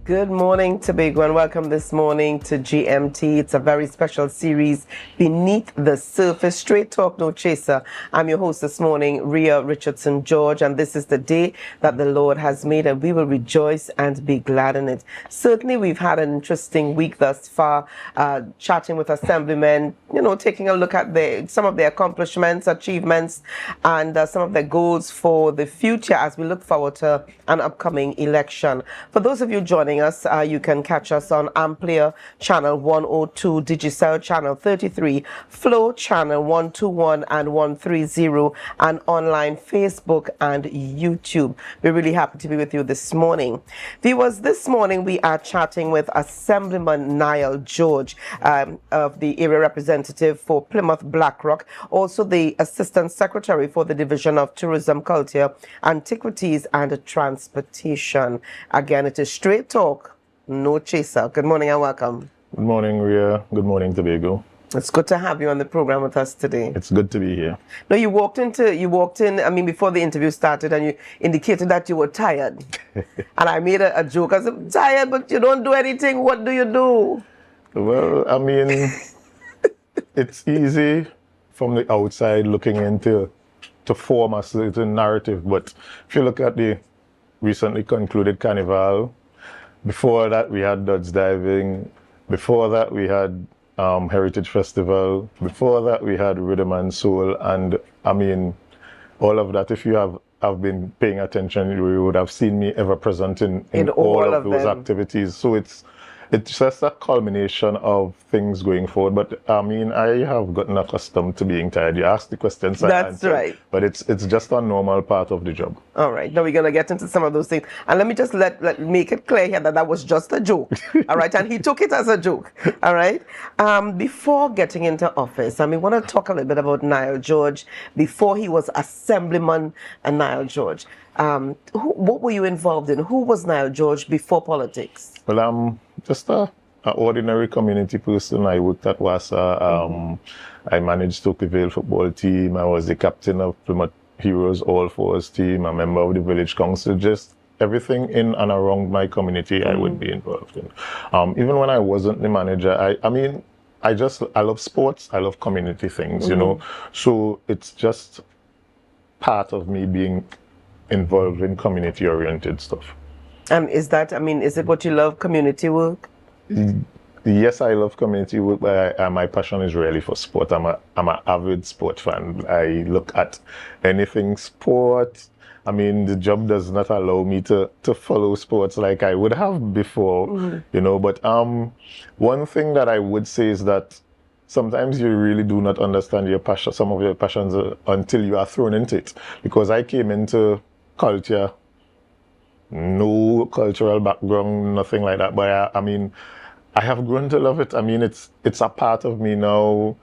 Good morning, Tobago, and welcome this morning to GMT. It's a very special series, Beneath the Surface, Straight Talk, No Chaser. I'm your host this morning, Rhea Richardson-George, and this is the day that the Lord has made, and we will rejoice and be glad in it. Certainly, we've had an interesting week thus far, chatting with Assemblymen, taking a look at some of their accomplishments, achievements, and some of their goals for the future as we look forward to an upcoming election. For those of you joining us, you can catch us on Amplier channel 102, Digicel channel 33, Flow channel 121 and 130, and online Facebook and YouTube. We're really happy to be with you this morning. Viewers, this morning we are chatting with Assemblyman Niall George, of the area representative for Plymouth Blackrock, also the Assistant Secretary for the Division of Tourism, Culture, Antiquities and Transportation. Again, it is Straight Talk, No Chaser. Good morning and welcome. Good morning, Rhea. Good morning, Tobago. It's good to have you on the program with us today. It's good to be here. Now, you walked in, before the interview started, and you indicated that you were tired. And I made a joke. I said, I'm tired, but you don't do anything. What do you do? Well, it's easy from the outside looking into to form a certain narrative. But if you look at the recently concluded Carnival, before that we had Dodge Diving, before that we had Heritage Festival, before that we had Rhythm and Soul, and all of that, if you have been paying attention, you would have seen me ever present in all of those activities. So it's just a culmination of things going forward. But I have gotten accustomed to being tired. You ask the questions. That's right. But it's just a normal part of the job. All right. Now we're gonna get into some of those things, and let me just let make it clear here that was just a joke. All right, and he took it as a joke. All right. Before getting into office, we want to talk a little bit about Niall George before he was Assemblyman Niall George. What were you involved in? Who was Niall George before politics? Well, I'm just an ordinary community person. I worked at WASA. I managed Tokeville football team. I was the captain of Plymouth Heroes All Fours team, a member of the village council. Just everything in and around my community I would be involved in. Even when I wasn't the manager, I love sports. I love community things, So it's just part of me being involved in community-oriented stuff. Is it what you love, community work? Yes, I love community work, but my passion is really for sport. I'm an avid sport fan. I look at anything sport. The job does not allow me to follow sports like I would have before, But one thing that I would say is that sometimes you really do not understand your passion, some of your passions, until you are thrown into it. Because I came into culture, no cultural background, nothing like that. But I have grown to love it. It's a part of me now.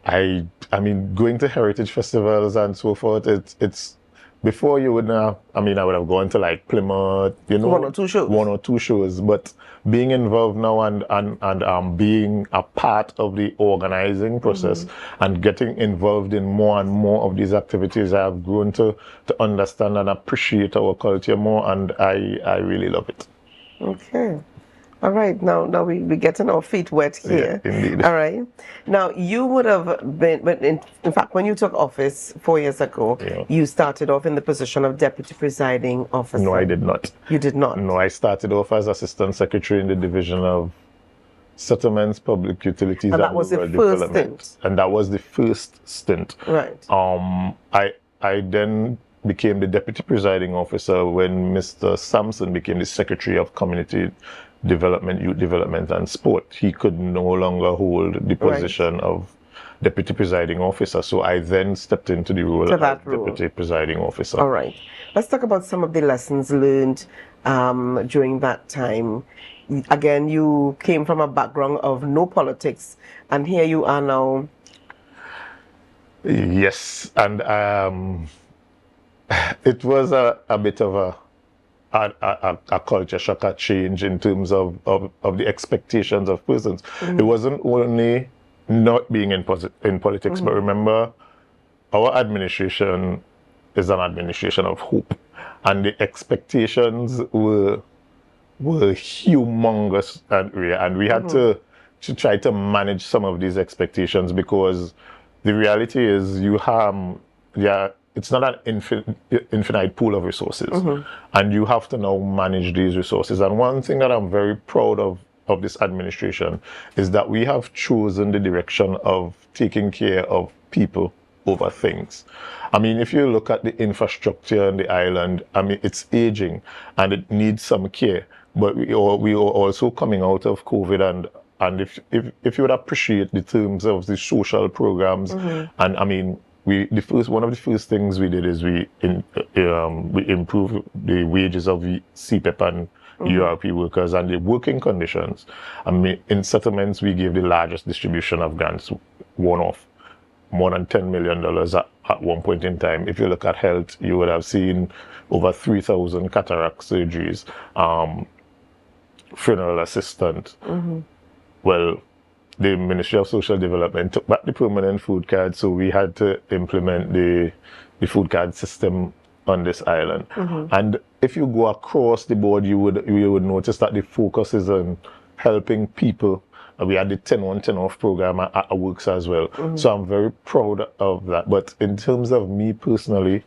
Going to heritage festivals and so forth. It's before you would know. I would have gone to like Plymouth, one or two shows. But being involved now and being a part of the organizing process and getting involved in more and more of these activities, I have grown to understand and appreciate our culture more, and I really love it. Okay. All right. Now we're getting our feet wet here. Yeah, indeed. All right. Now, you would have been, in fact, when you took office 4 years ago, you started off in the position of Deputy Presiding Officer. No, I did not. You did not? No, I started off as Assistant Secretary in the Division of Settlements, Public Utilities, and that was the first stint. And that was the first stint. Right. I then became the Deputy Presiding Officer when Mr. Sampson became the Secretary of Community Development, Youth Development and Sport. He could no longer hold the position of Deputy Presiding Officer, so I then stepped into the role of Deputy Presiding Officer. All right. Let's talk about some of the lessons learned during that time. Again, you came from a background of no politics, and here you are now. Yes, and it was a bit of a culture shock, a change in terms of the expectations of persons. It wasn't only not being in politics, but remember, our administration is an administration of hope, and the expectations were were humongous, and we had to try to manage some of these expectations, because the reality is it's not an infinite pool of resources, and you have to now manage these resources. And one thing that I'm very proud of this administration is that we have chosen the direction of taking care of people over things. I mean, if you look at the infrastructure on the island, I mean, it's aging and it needs some care. But we are also coming out of COVID, and if you would appreciate the terms of the social programs, and I mean, one of the first things we did is we improved the wages of the CPEP and URP workers and the working conditions. I mean, in settlements, we gave the largest distribution of grants, one-off, more than $10 million at one point in time. If you look at health, you would have seen over 3,000 cataract surgeries, funeral assistant. Well, the Ministry of Social Development took back the permanent food card, so we had to implement the food card system on this island. And if you go across the board, you would notice that the focus is on helping people. We had the 10-on, 10-off program at Works as well. So I'm very proud of that. But in terms of me personally,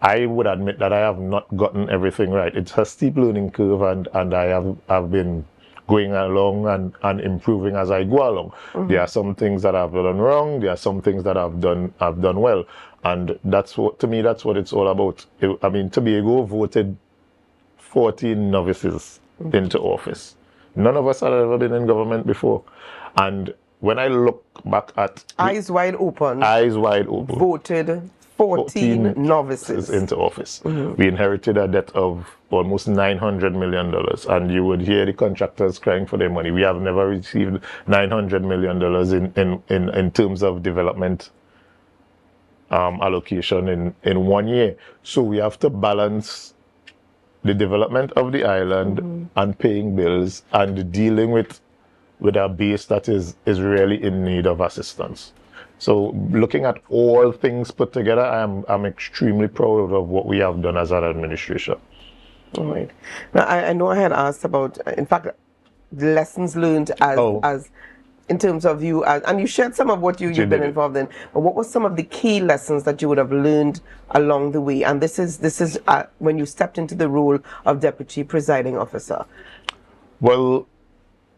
I would admit that I have not gotten everything right. It's a steep learning curve, and I have been going along and improving as I go along. There are some things that I've done wrong. There are some things that I've done well. And that's what it's all about. I mean, Tobago voted 14 novices into office. None of us had ever been in government before. And when I look back at... Eyes wide open. Voted 14 novices into office. We inherited a debt of almost $900 million. And you would hear the contractors crying for their money. We have never received $900 million in terms of development allocation in 1 year. So we have to balance the development of the island and paying bills and dealing with a base that is really in need of assistance. So looking at all things put together, I'm extremely proud of what we have done as an administration. All right. Now, I know I had asked about, in fact, the lessons learned as in terms of you, and you shared some of what you've been involved in, but what were some of the key lessons that you would have learned along the way? And this is when you stepped into the role of Deputy Presiding Officer. Well,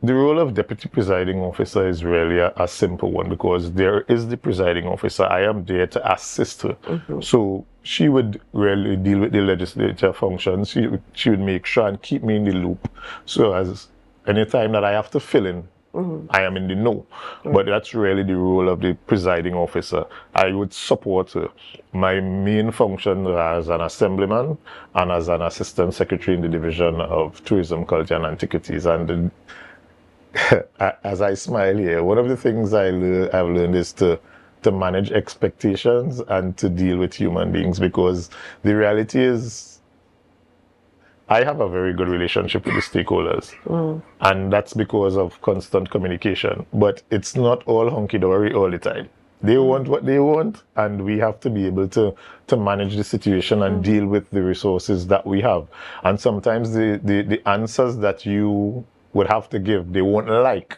the role of Deputy Presiding Officer is really a simple one, because there is the Presiding Officer. I am there to assist her. So she would really deal with the legislature functions. She would make sure and keep me in the loop. So as any time that I have to fill in, I am in the know. But that's really the role of the Presiding Officer. I would support her. My main function as an Assemblyman and as an Assistant Secretary in the Division of Tourism, Culture and Antiquities. And as I smile here, one of the things I've learned is to manage expectations and to deal with human beings, because the reality is I have a very good relationship with the stakeholders, and that's because of constant communication. But it's not all hunky-dory all the time. They want what they want, and we have to be able to manage the situation and deal with the resources that we have. And sometimes the answers that you would have to give, they won't like,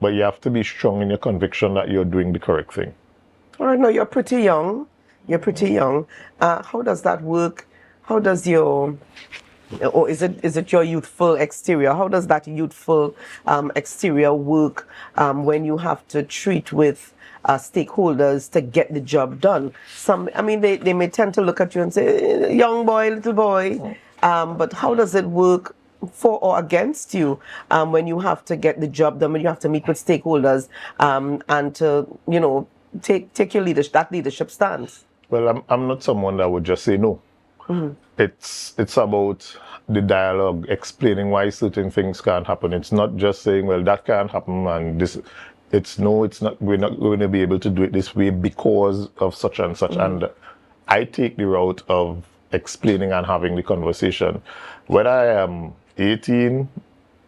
but you have to be strong in your conviction that you're doing the correct thing. All right, now you're pretty young. How does that work? How does your, or is it your youthful exterior? How does that youthful exterior work when you have to treat with stakeholders to get the job done? They may tend to look at you and say, young boy, little boy, but how does it work for or against you when you have to get the job done, when you have to meet with stakeholders and to, take your leadership stance? Well, I'm not someone that would just say no. It's about the dialogue, explaining why certain things can't happen. It's not just saying, well, that can't happen, and this. It's not. We're not going to be able to do it this way because of such and such. And I take the route of explaining and having the conversation. Whether I am 18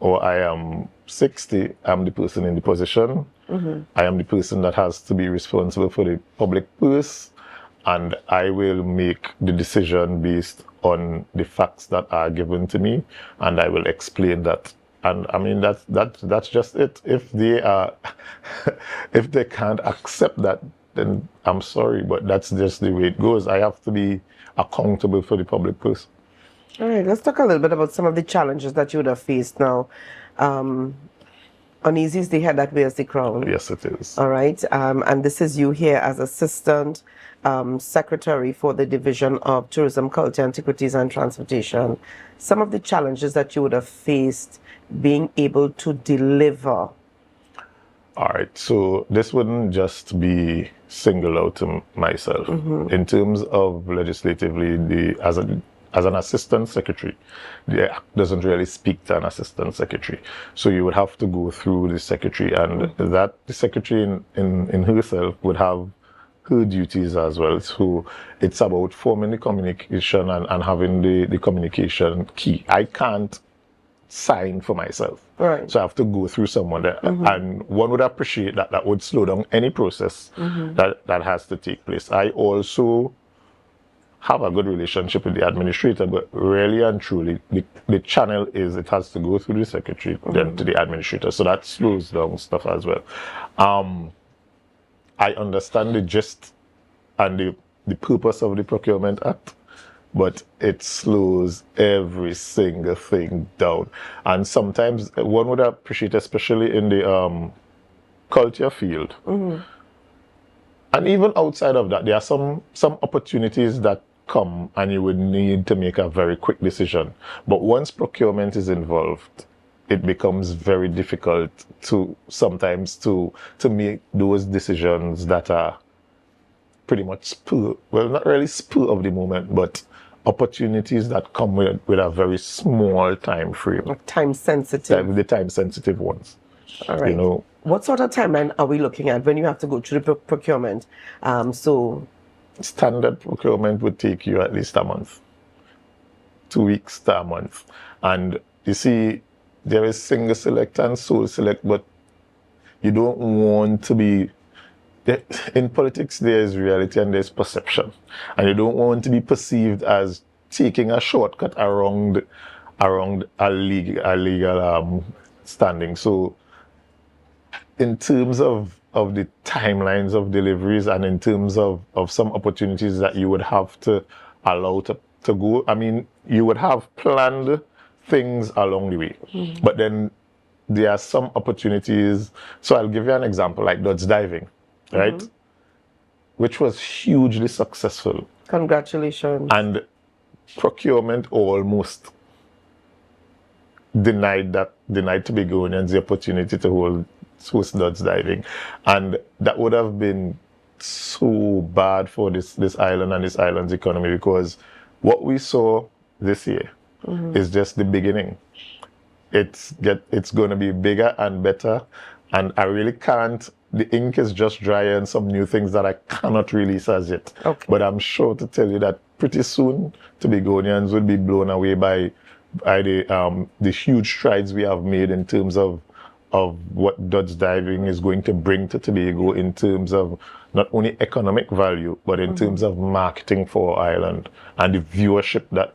or I am 60, I'm the person in the position. I am the person that has to be responsible for the public purse, and I will make the decision based on the facts that are given to me, and I will explain that. And I mean, that's just it. If they are, if they can't accept that, then I'm sorry, but that's just the way it goes. I have to be accountable for the public purse. All right, let's talk a little bit about some of the challenges that you would have faced now. Uneasy is the head that wears the crown. Yes, it is. All right, and this is you here as Assistant Secretary for the Division of Tourism, Culture, Antiquities and Transportation. Some of the challenges that you would have faced being able to deliver. All right, so this wouldn't just be singled out to myself. In terms of legislatively, as an assistant secretary, the act doesn't really speak to an assistant secretary. So you would have to go through the secretary, and that the secretary in herself would have her duties as well. So it's about forming the communication and having the communication key. I can't sign for myself. Right. So I have to go through someone there. And one would appreciate that that would slow down any process that has to take place. I also have a good relationship with the administrator, but really and truly, the channel is it has to go through the secretary, then to the administrator. So that slows down stuff as well. I understand the gist and the purpose of the Procurement Act, but it slows every single thing down. And sometimes one would appreciate, especially in the culture field, and even outside of that, there are some opportunities that come and you would need to make a very quick decision. But once procurement is involved, it becomes very difficult to sometimes to make those decisions that are pretty much spur, well, not really spur of the moment, but opportunities that come with a very small time frame. Time sensitive. The time sensitive ones. All right. You know, what sort of timeline are we looking at when you have to go through the procurement? So standard procurement would take you at least a month, 2 weeks to a month. And you see, there is single select and sole select, but you don't want to be, in politics there is reality and there's perception. And you don't want to be perceived as taking a shortcut around a legal standing. So in terms of the timelines of deliveries and in terms of some opportunities that you would have to allow to go, I mean, you would have planned things along the way. But then there are some opportunities. So I'll give you an example, like Dutch diving, right? Which was hugely successful. Congratulations. And procurement almost denied Tobagonians the opportunity to host Dutch diving. And that would have been so bad for this island and this island's economy, because what we saw this year is just the beginning. It's going to be bigger and better, and I really can't. The ink is just dry and some new things that I cannot release as yet. Okay. But I'm sure to tell you that pretty soon Tobagonians will be blown away by the huge strides we have made in terms of what Dutch diving is going to bring to Tobago in terms of not only economic value, but in terms of marketing for our island and the viewership that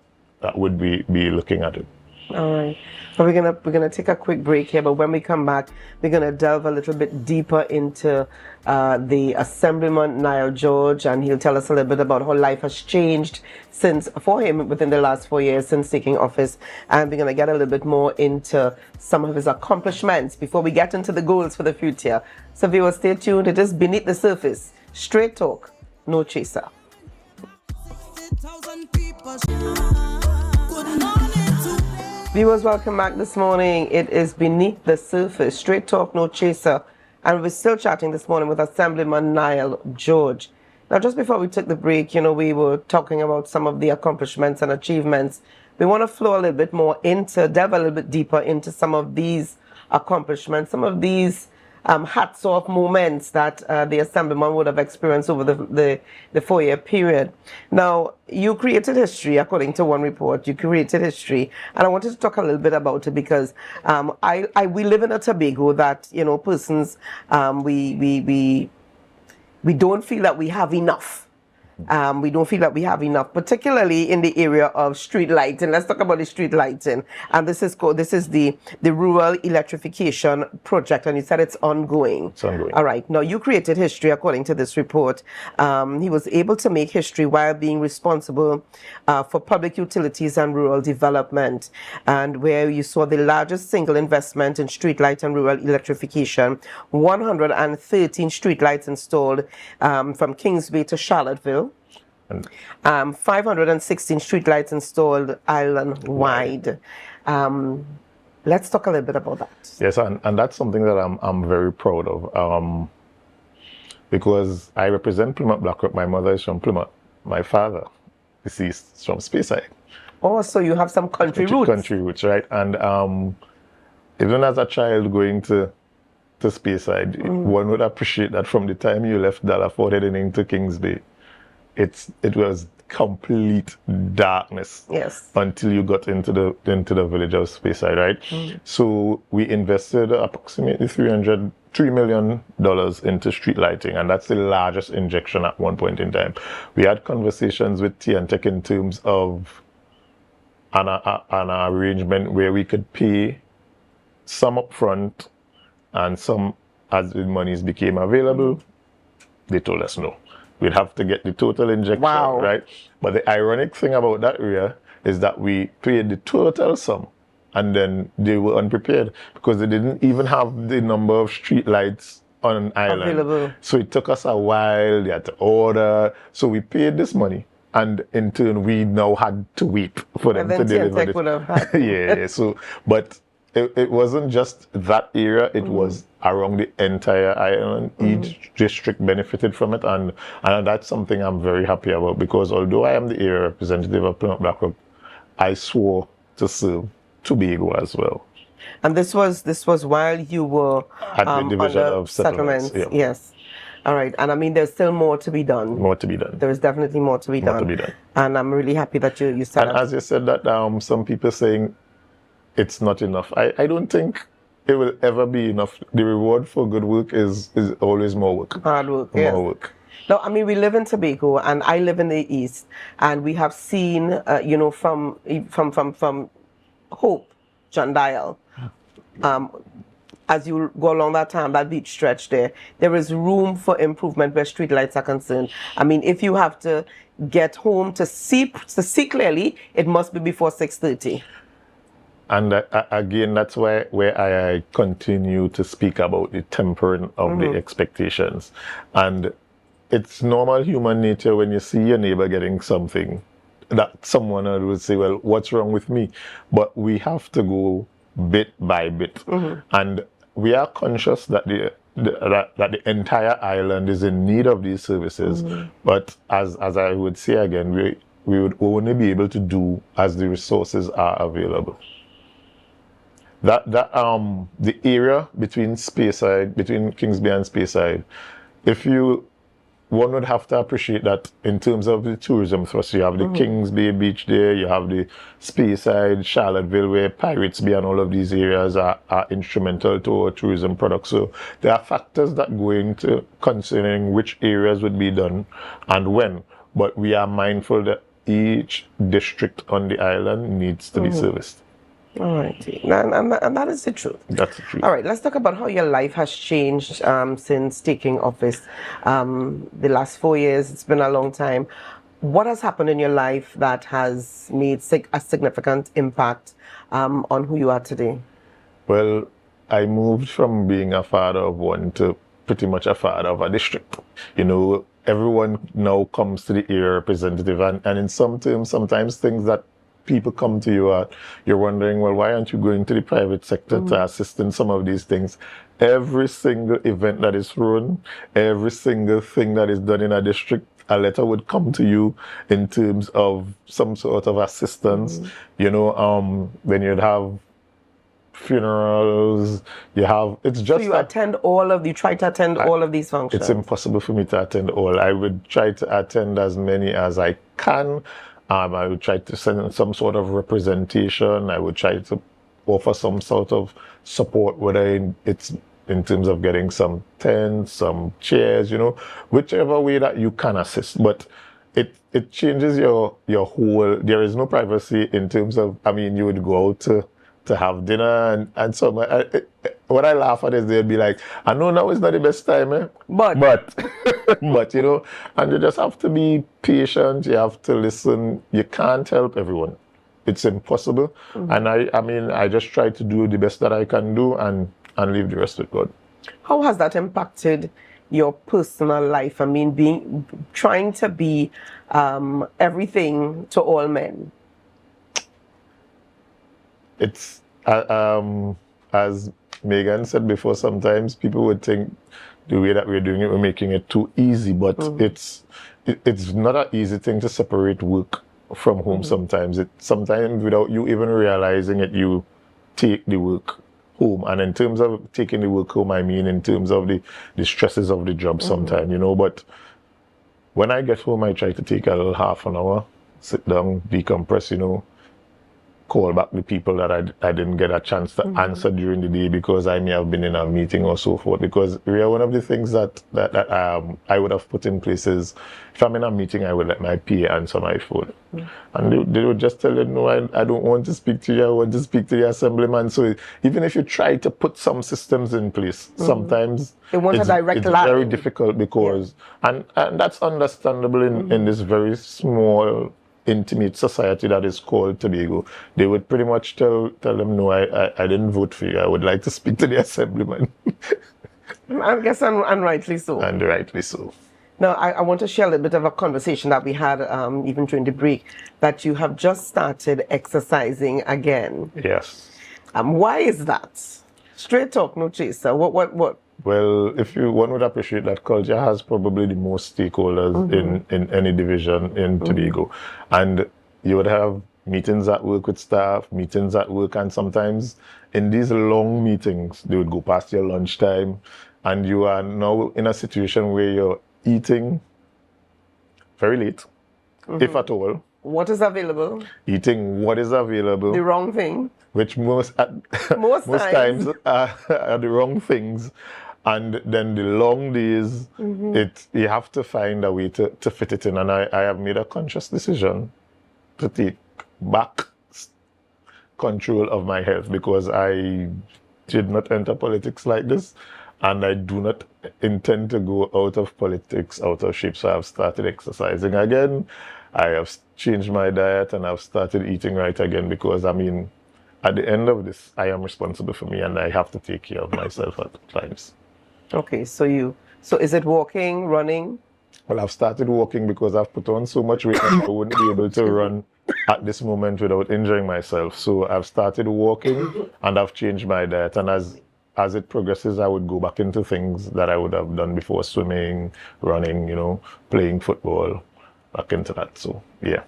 would be looking at it. All right. But we're gonna take a quick break here, but when we come back, we're gonna delve a little bit deeper into the Assemblyman Niall George, and he'll tell us a little bit about how life has changed for him within the last 4 years since taking office, and we're gonna get a little bit more into some of his accomplishments before we get into the goals for the future. So viewers, stay tuned. It is Beneath the Surface. Straight talk, no chaser. Viewers, welcome back this morning. It is Beneath the Surface, straight talk, no chaser. And we're still chatting this morning with Assemblyman Niall George. Now, just before we took the break, we were talking about some of the accomplishments and achievements. We want to flow a little bit more delve a little bit deeper into some of these accomplishments, some of these hats off moments that the Assemblyman would have experienced over the 4-year period. Now, you created history, according to one report. You created history, and I wanted to talk a little bit about it because we live in a Tobago that persons we don't feel that we have enough. We don't feel that we have enough, particularly in the area of street lighting. Let's talk about the street lighting. And this is the rural electrification project, and you said it's ongoing. It's ongoing. All right. Now, you created history according to this report. He was able to make history while being responsible for public utilities and rural development, and where you saw the largest single investment in street light and rural electrification, 113 street lights installed from Kings Bay to Charlottesville. 516 streetlights installed island-wide. Let's talk a little bit about that. Yes, and that's something that I'm very proud of, because I represent Plymouth Blackrock. My mother is from Plymouth. My father, deceased, is from Speyside. Oh, so you have some country roots. Country roots, right? And even as a child going to Speyside, one would appreciate that from the time you left Dalaford heading into Kings Bay, it was complete darkness. Yes. Until you got into the village of Speyside, right? So we invested approximately $3 million into street lighting, and that's the largest injection at one point in time. We had conversations with T&Tech in terms of an arrangement where we could pay some upfront and some as the monies became available. They told us no. We'd have to get the total injection, right? But the ironic thing about that, Rhea, is that we paid the total sum, and then they were unprepared because they didn't even have the number of street lights on an island. Available. So it took us a while. They had to order. So we paid this money, and in turn, we now had to wait for them to deliver it. Would have had. Yeah. So, but it wasn't just that area, it was around the entire island. Each district benefited from it, and that's something I'm very happy about, because although I am the area representative of Plymouth Blackrock, I swore to serve Tobago as well. And this was while you were at the division of settlements. Yeah. Yes. All right. And I mean, there's still more to be done. More to be done. There's definitely more to be done. And I'm really happy that you said that. And as you said that, some people saying it's not enough. I don't think it will ever be enough. The reward for good work is always more work. Hard work, more work. No, I mean, we live in Tobago, and I live in the east, and we have seen, from Hope, John Dial, as you go along that beach stretch there is room for improvement where streetlights are concerned. I mean, if you have to get home to see clearly, it must be before 6:30. And again, that's where I continue to speak about the tempering of the expectations. And it's normal human nature when you see your neighbor getting something that someone would say, well, what's wrong with me? But we have to go bit by bit. And we are conscious that the entire island is in need of these services. But as I would say again, we would only be able to do as the resources are available. The area between Kings Bay and Speyside, one would have to appreciate that in terms of the tourism thrust. You have the Kings Bay beach there, you have the Speyside, Charlottesville, where Pirates Bay and all of these areas are instrumental to our tourism products. So there are factors that go into considering which areas would be done and when. But we are mindful that each district on the island needs to be serviced. All right, and that is the truth. That's the truth. All right, let's talk about how your life has changed since taking office. The last 4 years, it's been a long time. What has happened in your life that has made a significant impact on who you are today? Well, I moved from being a father of one to pretty much a father of a district. Everyone now comes to the area representative, and in some terms, sometimes things that people come to you at, you're wondering, well, why aren't you going to the private sector to assist in some of these things? Every single event that is thrown, every single thing that is done in a district, a letter would come to you in terms of some sort of assistance. When you'd have funerals, it's just so you try to attend all of these functions? It's impossible for me to attend all. I would try to attend as many as I can. I would try to send some sort of representation. I would try to offer some sort of support, whether it's in terms of getting some tents, some chairs, whichever way that you can assist. But it changes your whole. There is no privacy in terms of. I mean, you would go out to have dinner and so. What I laugh at is they'd be like, I know now is not the best time, but but you know, and you just have to be patient. You have to listen. You can't help everyone. It's impossible. And I mean, I just try to do the best that I can do and leave the rest with God. How has that impacted your personal life? I mean, trying to be everything to all men. It's as Megan said before. Sometimes people would think the way that we're doing it, we're making it too easy. But it's not an easy thing to separate work from home. Sometimes without you even realizing it, you take the work home. And in terms of taking the work home, I mean in terms of the stresses of the job sometimes, you know. But when I get home, I try to take a little half an hour, sit down, decompress, you know, call back the people that I didn't get a chance to answer during the day because I may have been in a meeting or so forth. Because one of the things that I would have put in place is, if I'm in a meeting, I would let my PA answer my phone. And they would just tell you, no, I don't want to speak to you, I want to speak to the assemblyman. So even if you try to put some systems in place, sometimes it's very difficult because, and that's understandable in this very small, intimate society that is called Tobago. They would pretty much tell them, no, I didn't vote for you. I would like to speak to the assemblyman. I guess, and rightly so. And rightly so. Now, I want to share a little bit of a conversation that we had even during the break, that you have just started exercising again. Yes. Why is that? Straight talk, no chaser. What? Well, one would appreciate that culture has probably the most stakeholders in any division in Tobago. And you would have meetings at work with staff, meetings at work, and sometimes in these long meetings, they would go past your lunchtime, and you are now in a situation where you're eating very late, if at all. What is available? Eating what is available. The wrong thing. Which most times are the wrong things. And then the long days, you have to find a way to fit it in. And I have made a conscious decision to take back control of my health, because I did not enter politics like this. And I do not intend to go out of politics out of shape. So I've started exercising again. I have changed my diet and I've started eating right again, because I mean, at the end of this, I am responsible for me and I have to take care of myself at times. Okay, so is it walking, running? Well, I've started walking because I've put on so much weight that I wouldn't be able to run at this moment without injuring myself. So I've started walking and I've changed my diet. And as it progresses, I would go back into things that I would have done before: swimming, running, you know, playing football, back into that. So, yeah.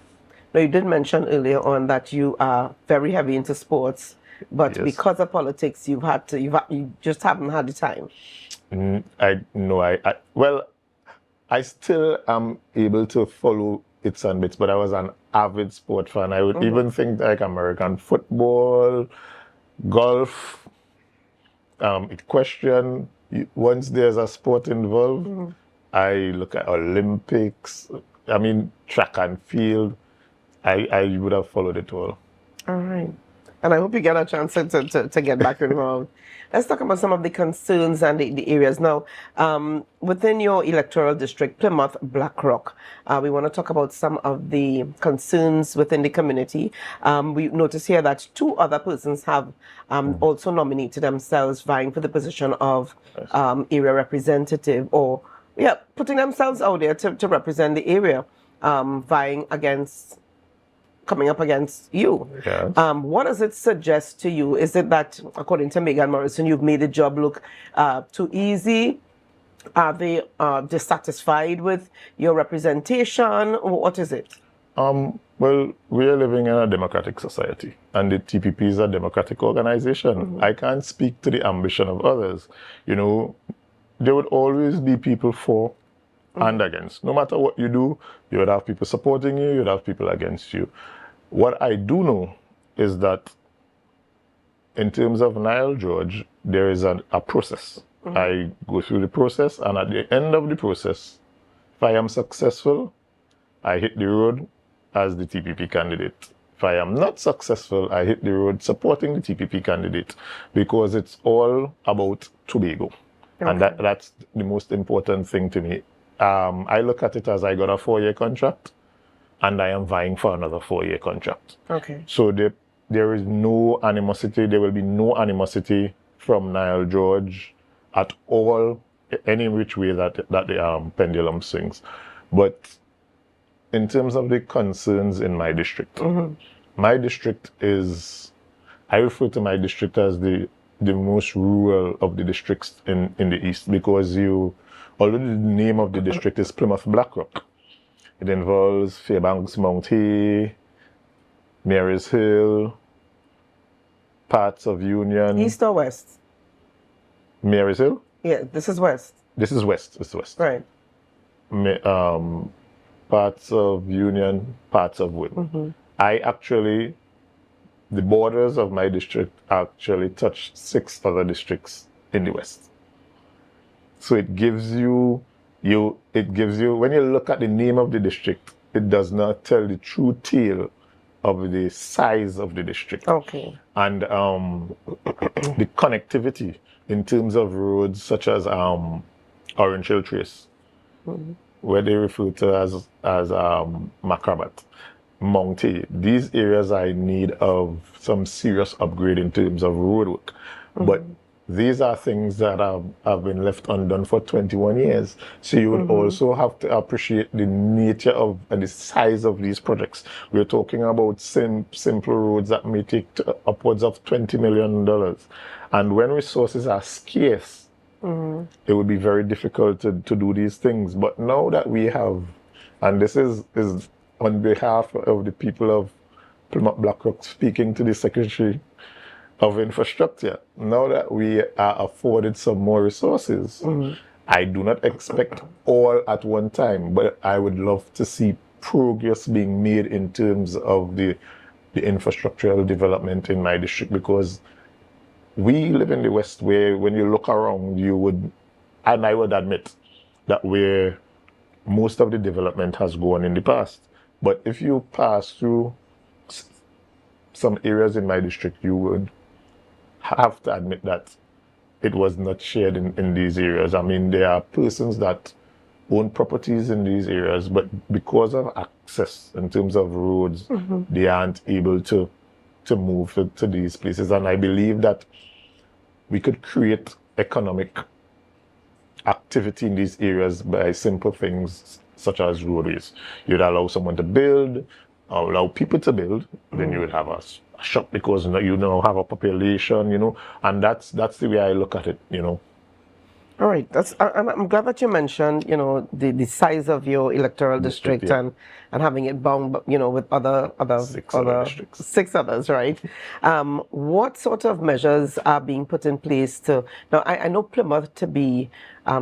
Now, you did mention earlier on that you are very heavy into sports, but because of politics, you just haven't had the time. I still am able to follow bits and bits, but I was an avid sport fan. I would even think like American football, golf, equestrian. Once there's a sport involved, I look at Olympics. I mean, track and field. I would have followed it all. All right. And I hope you get a chance to get back involved. Let's talk about some of the concerns and the areas. Now, within your electoral district, Plymouth, Blackrock, we want to talk about some of the concerns within the community. We notice here that 2 other persons have also nominated themselves, vying for the position of area representative, or putting themselves out there to represent the area, coming up against you. Yes. What does it suggest to you? Is it that, according to Megan Morrison, you've made the job look too easy? Are they dissatisfied with your representation? Or what is it? Well, we are living in a democratic society, and the TPP is a democratic organization. I can't speak to the ambition of others. You know, there would always be people for and against. No matter what you do, you would have people supporting you, you would have people against you. What I do know is that in terms of Niall George, there is a process. I go through the process, and at the end of the process, if I am successful, I hit the road as the TPP candidate. If I am not successful, I hit the road supporting the TPP candidate, because it's all about Tobago. Okay. And that's the most important thing to me. I look at it as I got a 4-year contract, and I am vying for another 4-year contract. Okay. So there is no animosity. There will be no animosity from Niall George at all, any which way that the pendulum swings. But in terms of the concerns in my district, my district is, I refer to my district as the most rural of the districts in the east, because although the name of the district is Plymouth Blackrock, it involves Fairbanks, Mount Hay, Marys Hill, parts of Union. East or west? Marys Hill? Yeah, this is west. This is west. This is west. Right. Parts of Union, parts of Wood. The borders of my district actually touch 6 other districts in the west. So it gives you, when you look at the name of the district, it does not tell the true tale of the size of the district. Okay. And the connectivity in terms of roads such as Orange Hill Trace, where they refer to as Macrabat, Mounty. These areas are in need of some serious upgrade in terms of road work. But these are things that have been left undone for 21 years. So you would also have to appreciate the nature of and the size of these projects. We're talking about simple roads that may take upwards of $20 million. And when resources are scarce, it would be very difficult to do these things. But now that we have, and this is on behalf of the people of Plymouth Blackrock speaking to the Secretary of Infrastructure, now that we are afforded some more resources, I do not expect all at one time, but I would love to see progress being made in terms of the infrastructural development in my district, because we live in the West, where when you look around, and I would admit that where most of the development has gone in the past. But if you pass through some areas in my district, you would have to admit that it was not shared in these areas. I mean, there are persons that own properties in these areas, but because of access in terms of roads, they aren't able to move to these places. And I believe that we could create economic activity in these areas by simple things such as roadways. You'd allow someone to build, or allow people to build, then you would have a shop, because you now have a population, and that's the way I look at it, All right, I'm glad that you mentioned, the size of your electoral district, yeah. and having it bound, with other 6 others, right? What sort of measures are being put in place to? Now, I know Plymouth to be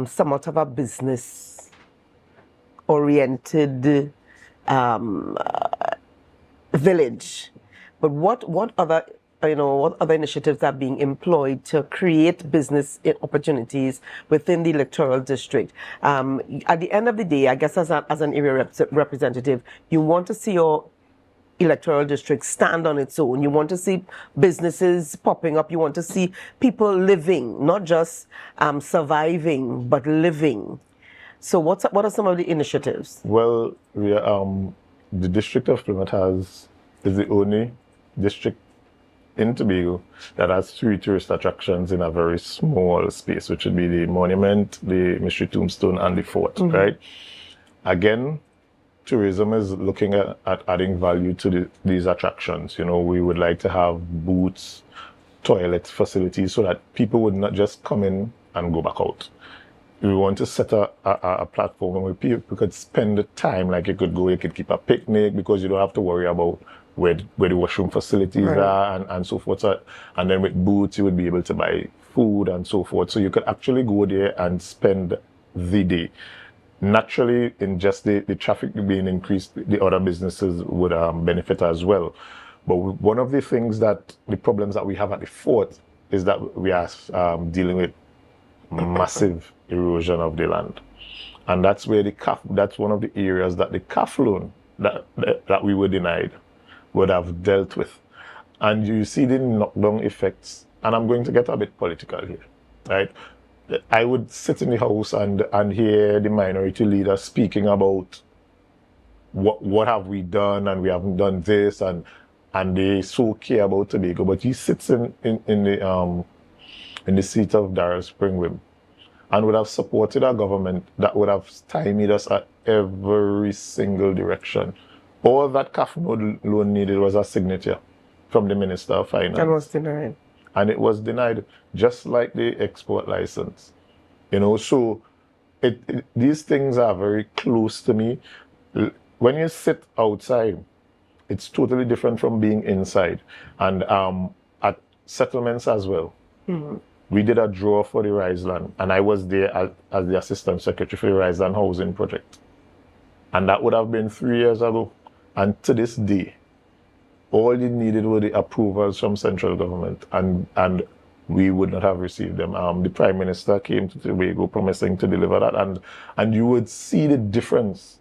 somewhat of a business-oriented village, but what other initiatives are being employed to create business opportunities within the electoral district? At the end of the day, I guess as an area representative, you want to see your electoral district stand on its own. You want to see businesses popping up. You want to see people living, not just surviving, but living. So what are some of the initiatives? Well, the district of Plymouth is the only district in Tobago that has 3 tourist attractions in a very small space, which would be the monument, the Mystery Tombstone, and the fort, right? Again, tourism is looking at adding value to these attractions. We would like to have booths, toilet facilities, so that people would not just come in and go back out. We want to set a platform where people could spend the time, like you could keep a picnic, because you don't have to worry about where the washroom facilities are and so forth. And then with booths, you would be able to buy food and so forth. So you could actually go there and spend the day. Naturally, in just the traffic being increased, the other businesses would benefit as well. But one of the problems that we have at the fort is that we are dealing with massive erosion of the land. And that's where that's one of the areas that the CAF loan that we were denied would have dealt with. And you see the knockdown effects, and I'm going to get a bit political here, right? I would sit in the house and hear the minority leaders speaking about what have we done, and we haven't done this, and they so care about Tobago, but he sits in the seat of Darrell Springwim and would have supported a government that would have stymied us at every single direction. All that CAF loan needed was a signature from the Minister of Finance. And was denied. And it was denied, just like the export license. You know, so these things are very close to me. When you sit outside, it's totally different from being inside. And at settlements as well, we did a draw for the Riseland, and I was there as the Assistant Secretary for the Riseland Housing Project. And that would have been 3 years ago. And to this day, all you needed were the approvals from central government, and we would not have received them. The Prime Minister came to Tobago promising to deliver that, and you would see the difference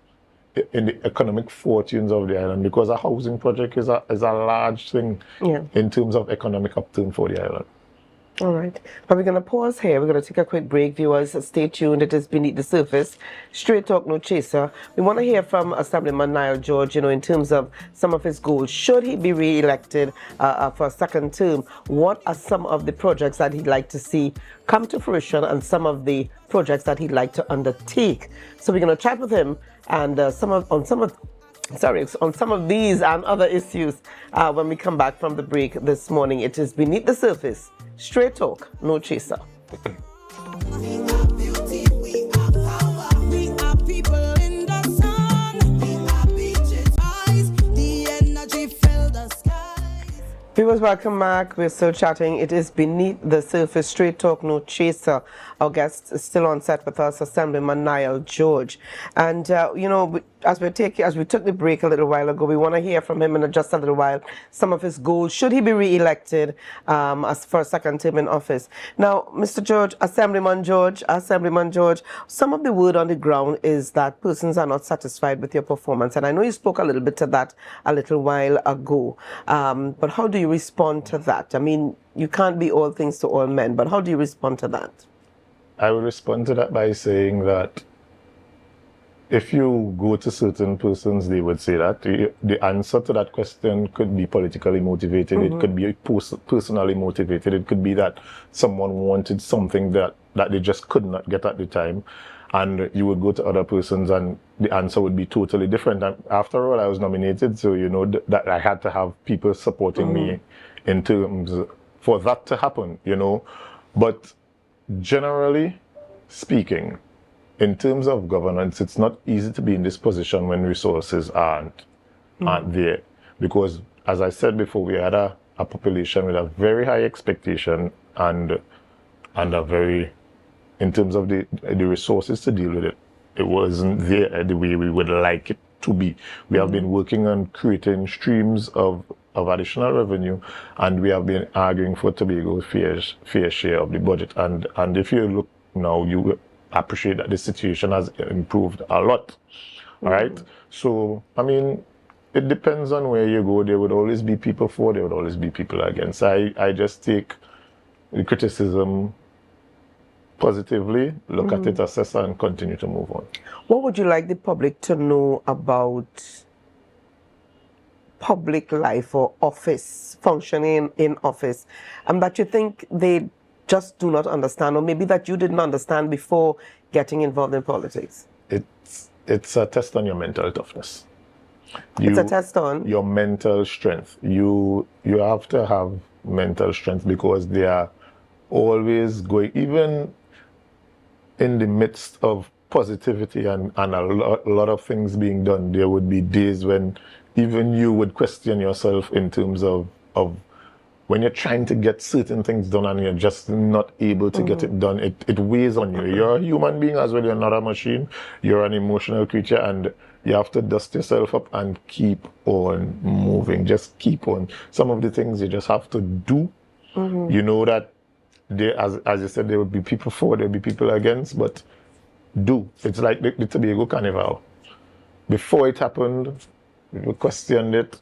in the economic fortunes of the island, because a housing project is a large thing in terms of economic upturn for the island. All right. But we're going to pause here. We're going to take a quick break. Viewers, stay tuned. It is Beneath the Surface. Straight talk, no chaser. We want to hear from Assemblyman Niall George, you know, in terms of some of his goals. Should he be re-elected for a second term? What are some of the projects that he'd like to see come to fruition, and some of the projects that he'd like to undertake? So we're going to chat with him and on some of these and other issues when we come back from the break this morning. It is Beneath the Surface. Straight talk, no chaser. We are beauty, we are power, we are people in the sun, we are beaches, eyes, the energy fill the skies. Viewers, welcome back. We're still chatting. It is Beneath the Surface. Straight talk, no chaser. Our guest is still on set with us, Assemblyman Niall George. And, you know, as we took the break a little while ago, we want to hear from him in just a little while some of his goals. Should he be re-elected as for a second term in office? Now, Mr. George, Assemblyman George, some of the word on the ground is that persons are not satisfied with your performance. And I know you spoke a little bit to that a little while ago. But how do you respond to that? I mean, you can't be all things to all men, but how do you respond to that? I would respond to that by saying that if you go to certain persons, they would say that the answer to that question could be politically motivated. It could be personally motivated. It could be that someone wanted something that they just could not get at the time. And you would go to other persons and the answer would be totally different. And after all, I was nominated, so you know that I had to have people supporting me in terms for that to happen, you know. But generally speaking, in terms of governance, it's not easy to be in this position when resources aren't there. Because, as I said before, we had a population with a very high expectation and a very, in terms of the resources to deal with it, it wasn't there the way we would like it to be. We have been working on creating streams of additional revenue, and we have been arguing for Tobago's fair share of the budget. And if you look now, you appreciate that the situation has improved a lot. All right. So, I mean, it depends on where you go. There would always be people for, there would always be people against. I just take the criticism positively, look at it, assess, and continue to move on. What would you like the public to know about public life or office, functioning in office, and that you think they just do not understand, or maybe that you didn't understand before getting involved in politics? It's a test on your mental toughness. It's a test on your mental strength. You have to have mental strength, because they are always going, even in the midst of positivity and a lot of things being done, there would be days when even you would question yourself in terms of when you're trying to get certain things done and you're just not able to get it done. It weighs on you. You're a human being as well. You're not a machine. You're an emotional creature, and you have to dust yourself up and keep on moving. Just keep on. Some of the things you just have to do. You know that there, as you said, there will be people for, there will be people against, but do. It's like the Tobago Carnival. Before it happened, we questioned it,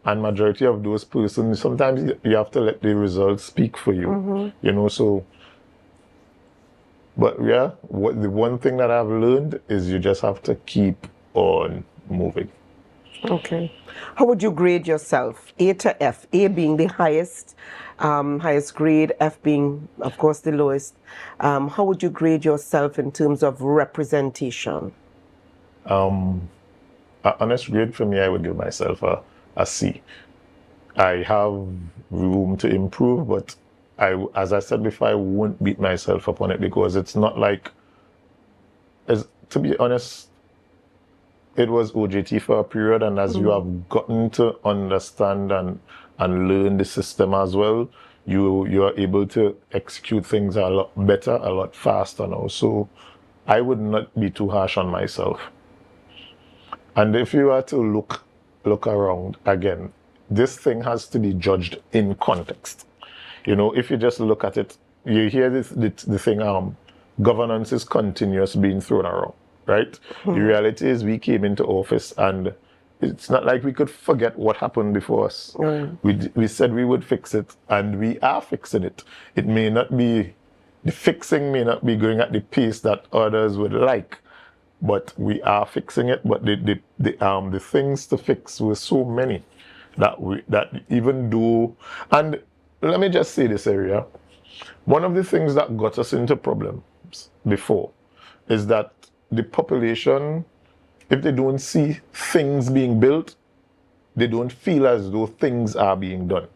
and majority of those persons, sometimes you have to let the results speak for you, you know, so. But yeah, the one thing that I've learned is you just have to keep on moving. Okay. How would you grade yourself? A to F. A being the highest grade, F being, of course, the lowest. How would you grade yourself in terms of representation? An honest grade for me, I would give myself a C. I have room to improve, but as I said before, I won't beat myself up on it because it's not like, to be honest, it was OJT for a period, and as you have gotten to understand and learn the system as well, you are able to execute things a lot better, a lot faster now. So I would not be too harsh on myself. And if you were to look around again, this thing has to be judged in context. You know, if you just look at it, you hear the thing, governance is continuous being thrown around, right? The reality is we came into office and it's not like we could forget what happened before us. We said we would fix it, and we are fixing it. It may not be, the fixing may not be going at the pace that others would like, but we are fixing it. But the things to fix were so many that even though, and let me just say this area, one of the things that got us into problems before is that the population, if they don't see things being built, they don't feel as though things are being done,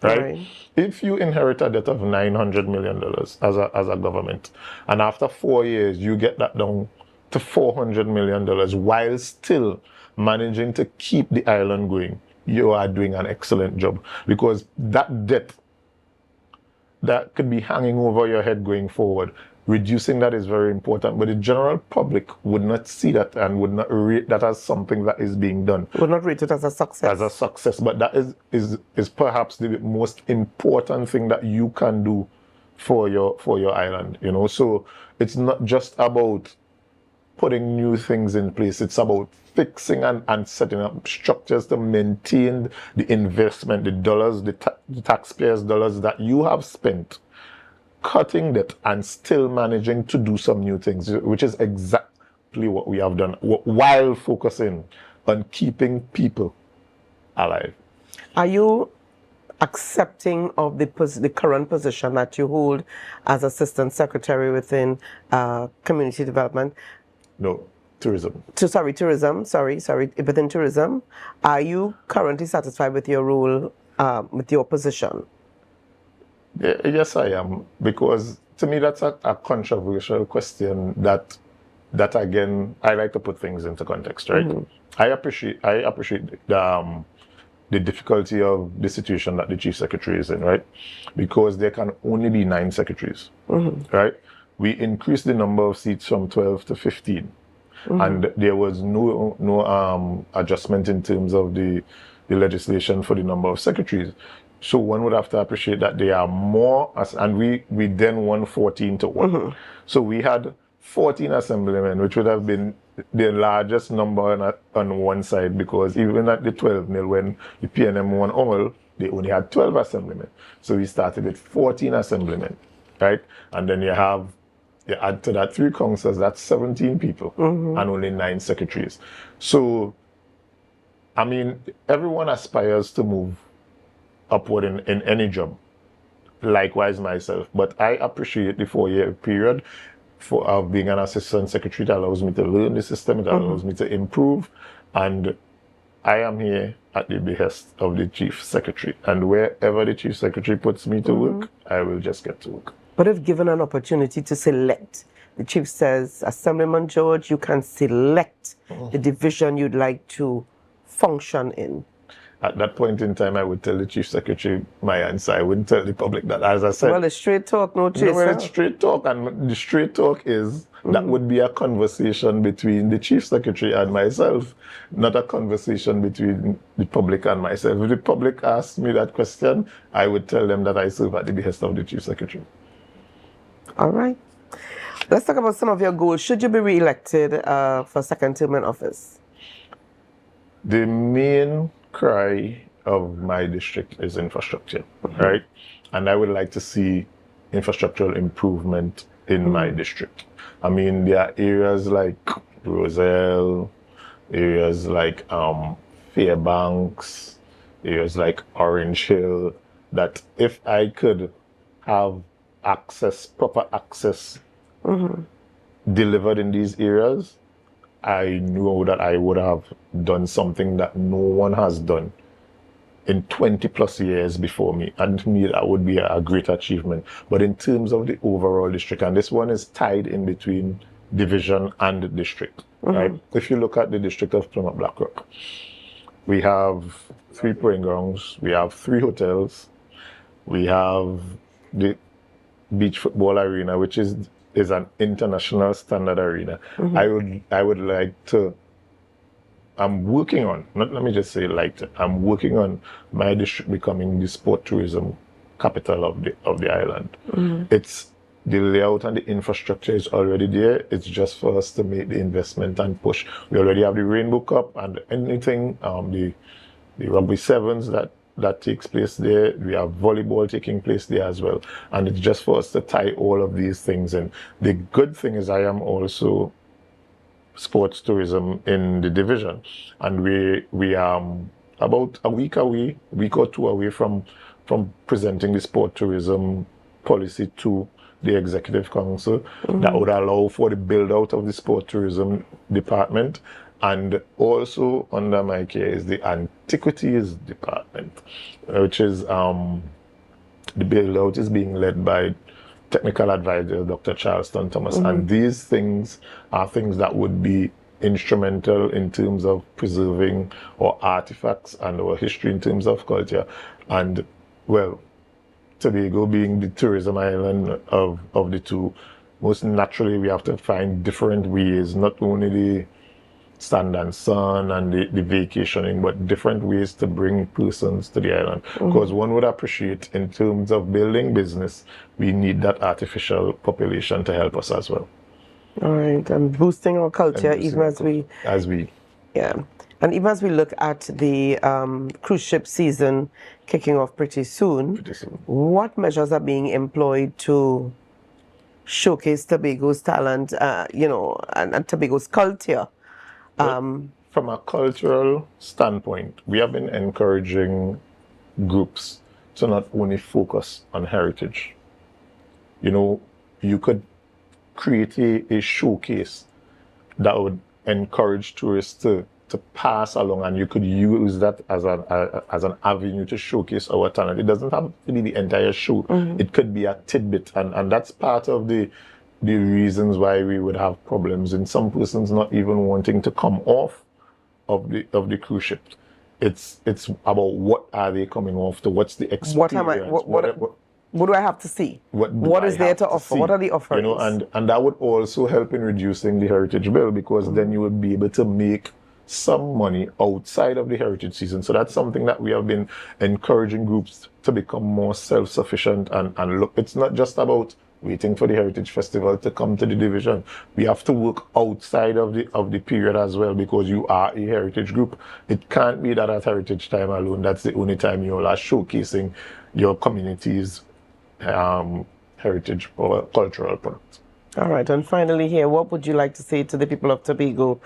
right? If you inherit a debt of $900 million as a government, and after 4 years you get that down to $400 million while still managing to keep the island going, you are doing an excellent job, because that debt that could be hanging over your head going forward, reducing that is very important. But the general public would not see that and would not rate that as something that is being done. Would not rate it as a success. As a success. But that is perhaps the most important thing that you can do for your island. You know, so it's not just about putting new things in place. It's about fixing and setting up structures to maintain the investment, the dollars, the taxpayers' dollars that you have spent, cutting that and still managing to do some new things, which is exactly what we have done, while focusing on keeping people alive. Are you accepting of the current position that you hold as Assistant Secretary within Community Development? No. Tourism. Within tourism, are you currently satisfied with your role, with your position? Yes, I am, because to me that's a controversial question that again, I like to put things into context, right? I appreciate the difficulty of the situation that the Chief Secretary is in, right? Because there can only be 9 secretaries, right? We increased the number of seats from 12 to 15. And there was no adjustment in terms of the legislation for the number of secretaries. So one would have to appreciate that there are more, and we then won 14 to 1. So we had 14 assemblymen, which would have been the largest number on one side, because even at the 12-0 when the PNM won all, they only had 12 assemblymen. So we started with 14 assemblymen, right? And then you add to that 3 councillors, that's 17 people, and only 9 secretaries. So, I mean, everyone aspires to move upward in any job, likewise myself. But I appreciate the 4-year period of being an assistant secretary. That allows me to learn the system, it allows me to improve, and I am here at the behest of the chief secretary. And wherever the chief secretary puts me to work, I will just get to work. But if given an opportunity to select, the chief says, Assemblyman George, you can select the division you'd like to function in. At that point in time, I would tell the chief secretary my answer. I wouldn't tell the public that, as I said. Well, it's straight talk, no chaser. No, it's straight talk, and the straight talk is that would be a conversation between the chief secretary and myself, not a conversation between the public and myself. If the public asked me that question, I would tell them that I serve at the behest of the chief secretary. All right. Let's talk about some of your goals. Should you be re-elected for second term in office? The main cry of my district is infrastructure, right? And I would like to see infrastructural improvement in my district. I mean, there are areas like Roselle, areas like Fairbanks, areas like Orange Hill, that if I could have access, proper access delivered in these areas, I know that I would have done something that no one has done in 20 plus years before me. And to me, that would be a great achievement. But in terms of the overall district, and this one is tied in between division and district, right? If you look at the district of Plymouth Blackrock, we have 3 playing grounds, we have 3 hotels, we have the beach football arena, which is an international standard arena. I would like to, I'm working on, not let me just say like to, I'm working on my district becoming the sport tourism capital of the island. It's the layout and the infrastructure is already there. It's just for us to make the investment and push. We already have the Rainbow Cup and anything, the Rugby Sevens that takes place there. We have volleyball taking place there as well. And it's just for us to tie all of these things in. The good thing is I am also sports tourism in the division. And we are about a week or 2 away from presenting the sport tourism policy to the Executive Council that would allow for the build out of the sport tourism department. And also under my care is the Antiquities Department, which is the build out is being led by Technical Advisor Dr. Charleston Thomas. And these things are things that would be instrumental in terms of preserving our artifacts and our history in terms of culture. And well, Tobago being the tourism island of the two, most naturally we have to find different ways, not only the sand and sun and the vacationing, but different ways to bring persons to the island. Because one would appreciate in terms of building business, we need that artificial population to help us as well. All right, and boosting our culture, even as we... Yeah. And even as we look at the cruise ship season kicking off pretty soon, what measures are being employed to showcase Tobago's talent, and Tobago's culture? From a cultural standpoint, we have been encouraging groups to not only focus on heritage. You know, you could create a showcase that would encourage tourists to pass along, and you could use that as an avenue to showcase our talent. It doesn't have to be the entire show. It could be a tidbit, and that's part of the reasons why we would have problems in some persons not even wanting to come off of the cruise ship. It's about what are they coming off to, what's the experience, what do I have to see? What is there to offer? What are the offerings? You know, and that would also help in reducing the heritage bill, because then you would be able to make some money outside of the heritage season. So that's something that we have been encouraging groups to become more self-sufficient and look. It's not just about waiting for the Heritage Festival to come to the division. We have to work outside of the period as well, because you are a heritage group. It can't be that at heritage time alone, that's the only time you are showcasing your community's heritage or cultural products. All right, and finally here, what would you like to say to the people of Tobago?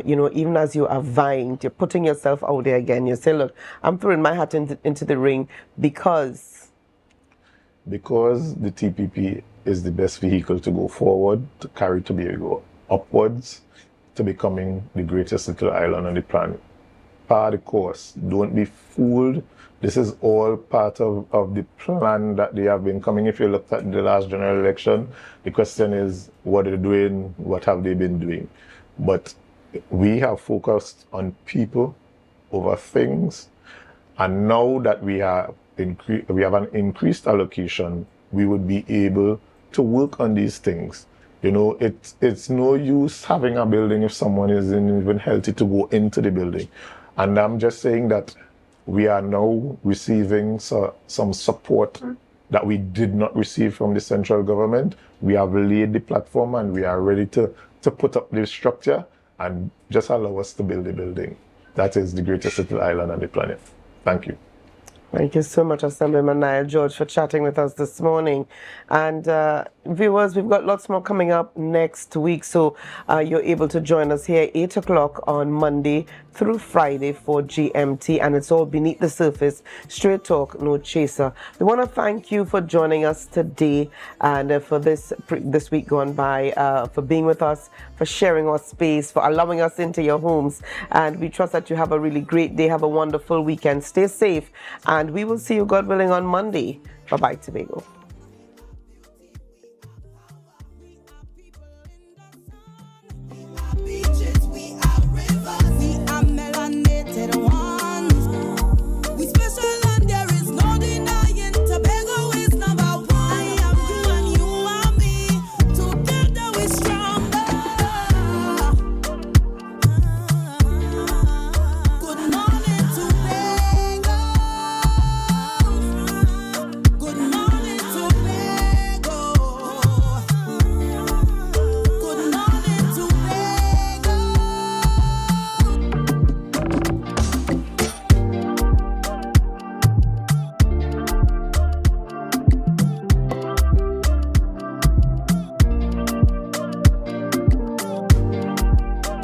Even as you are vying, you're putting yourself out there again, you say, look, I'm throwing my hat into the ring because the TPP is the best vehicle to go forward, to carry Tobago upwards, to becoming the greatest little island on the planet. Part of the course. Don't be fooled. This is all part of the plan that they have been coming. If you looked at the last general election, the question is, what are they doing? What have they been doing? But we have focused on people over things. And now that we have an increased allocation, we would be able to work on these things. You know, it's no use having a building if someone isn't even healthy to go into the building. And I'm just saying that we are now receiving some support that we did not receive from the central government. We have laid the platform and we are ready to put up the structure and just allow us to build the building. That is the greatest little island on the planet. Thank you. Thank you so much, Assemblyman Niall George, for chatting with us this morning. And viewers, we've got lots more coming up next week, so you're able to join us here 8 o'clock on Monday through Friday for GMT, and it's all beneath the surface, straight talk, no chaser. We want to thank you for joining us today and for this week gone by, for being with us, for sharing our space, for allowing us into your homes. And we trust that you have a really great day, have a wonderful weekend, stay safe, and we will see you, God willing, on Monday. Bye-bye, Tobago.